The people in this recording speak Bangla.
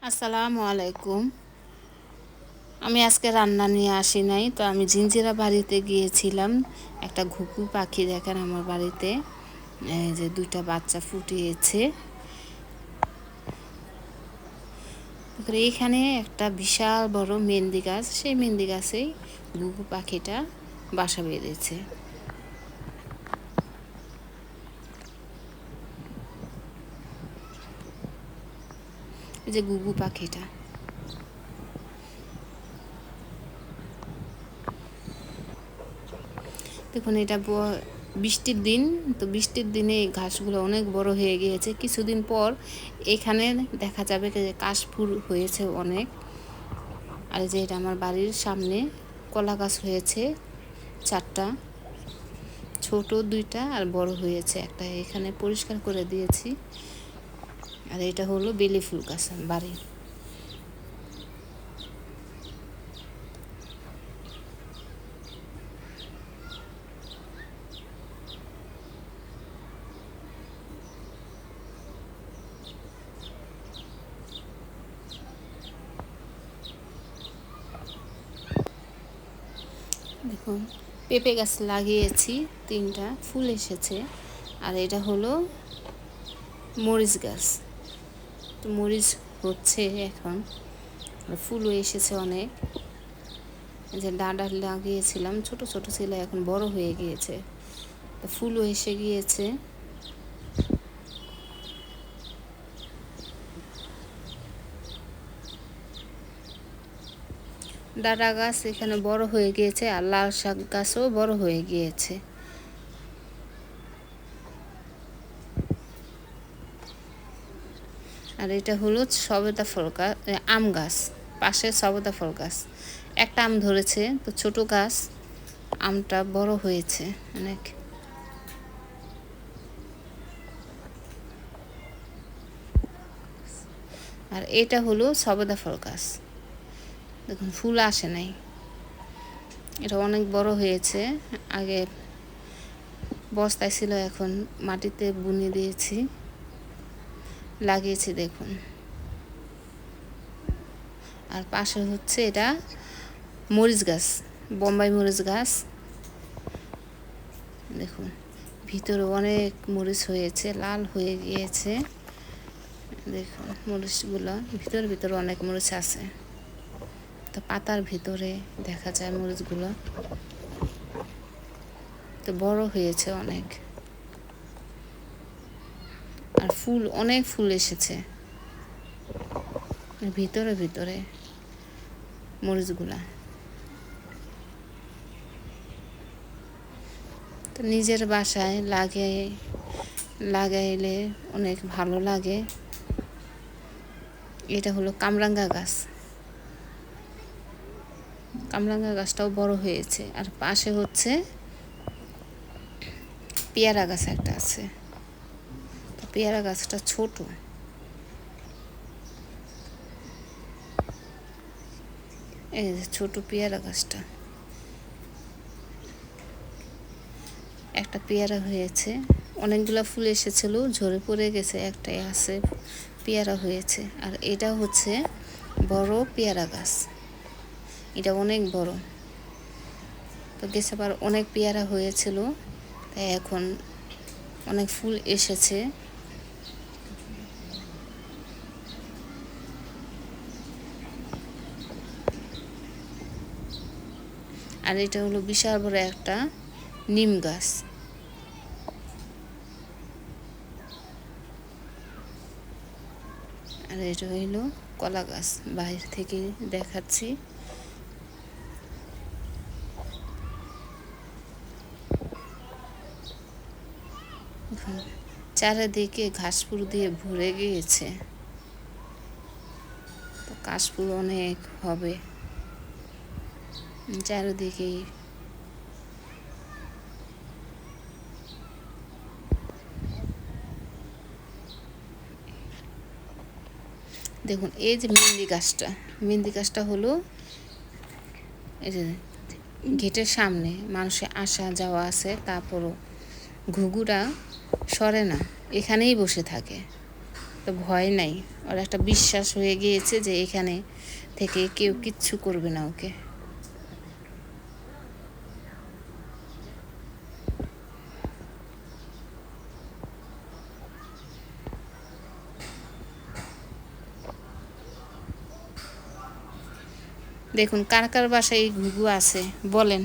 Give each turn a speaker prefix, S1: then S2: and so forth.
S1: আসসালামু আলাইকুম। আমি আজকে রান্না নিয়ে আসি নাই, তো আমি জিঞ্জিরা বাড়িতে গিয়েছিলাম। একটা ঘুঘু পাখি দেখেন আমার বাড়িতে, এই যে দুইটা বাচ্চা ফুটিয়েছে। তারপরে এখানে একটা বিশাল বড় মেহেন্দি গাছ, সেই মেহেন্দি গাছেই ঘুঘু পাখিটা বাসা বেঁধেছে। এই যে ঘুঘু পাখিটা, দেখুন এটা বৃষ্টির দিন, তো বৃষ্টির দিনে এই ঘাসগুলো অনেক বড় হয়ে গিয়েছে। কিছুদিন পর এখানে দেখা যাবে যে কাশফুল হয়েছে অনেক। আর যে এটা আমার বাড়ির সামনে কলা গাছ হয়েছে 4টা, ছোট 2টা আর বড় হয়েছে একটা, এখানে পরিষ্কার করে দিয়েছি। আর এটা হলো বেলি ফুল গাছ বাড়ির। দেখুন পেঁপে গাছ লাগিয়েছি, 3টা ফুল এসেছে। আর এটা হলো মরিচ গাছ, তো মরিচ হচ্ছে এখন, ফুলও এসেছে অনেক। যে ডাঁটা লাগিয়েছিলাম ছোট ছোট ছিল, এখন বড় হয়ে গিয়েছে, তো ফুলও এসে গিয়েছে। ডাঁটা গাছ এখানে বড় হয়ে গিয়েছে, আর লাল শাক গাছও বড় হয়ে গিয়েছে। আর এটা হলো সবেদা ফল গাছ, আম গাছ, পাশে সবেদা ফল গাছ। একটা আম ধরেছে, তো ছোট গাছ, আমটা বড় হয়েছে অনেক। আর এটা হলো সবেদা ফল গাছ, দেখুন ফুল আসে নাই, এটা অনেক বড় হয়েছে। আগে বস্তায় ছিল, এখন মাটিতে বুনে দিয়েছি, লাগিয়েছি দেখুন। আর পাশে হচ্ছে এটা মরিচ গাছ, বোম্বাই মরিচ গাছ, দেখুন ভিতরে অনেক মরিচ হয়েছে, লাল হয়ে গিয়েছে। দেখুন মরিচগুলো ভিতরে অনেক মরিচ আছে, তো পাতার ভিতরে দেখা যায় মরিচগুলো, তো বড় হয়েছে অনেক। আর ফুল, অনেক ফুল এসেছে ভিতরে মরিচগুলা। তো নিজের বাসায় লাগাইলে অনেক ভালো লাগে। এটা হলো কামরাঙ্গা গাছ, কামরাঙ্গা গাছটাও বড় হয়েছে। আর পাশে হচ্ছে পেয়ারা গাছ একটা আছে, তো পেয়ারা গাছটা ছোট। এই যে ছোট পেয়ারা গাছটা, একটা পেয়ারা হয়েছে, অনেকগুলো ফুল এসেছিল, ঝরে পড়ে গেছে, একটাই আছে, পেয়ারা হয়েছে। আর এটা হচ্ছে বড় পেয়ারা গাছ, এটা অনেক বড়, তো গেছেবার অনেক পেয়ারা হয়েছিল, তাই এখন অনেক ফুল এসেছে। আর এটা হলো বিশাল বড় একটা নিম গাছ। আর এটা হইল কলা গাছ, বাইরে থেকে দেখাচ্ছি। চারিদিকে ঘাসপুর দিয়ে ভরে গিয়েছে, তো কাশফুল অনেক হবে চারিদিকেই। দেখুন এই যে মেহেন্দি গাছটা হলো এই যে গেটের সামনে, মানুষের আসা যাওয়া আছে, তারপরও ঘুঘুরা সরে না, এখানেই বসে থাকে। তো ভয় নাই, ওর একটা বিশ্বাস হয়ে গিয়েছে যে এখানে থেকে কেউ কিচ্ছু করবে না ওকে। দেখুন কার কার বাসায় এই ঘুঘু আছে বলেন।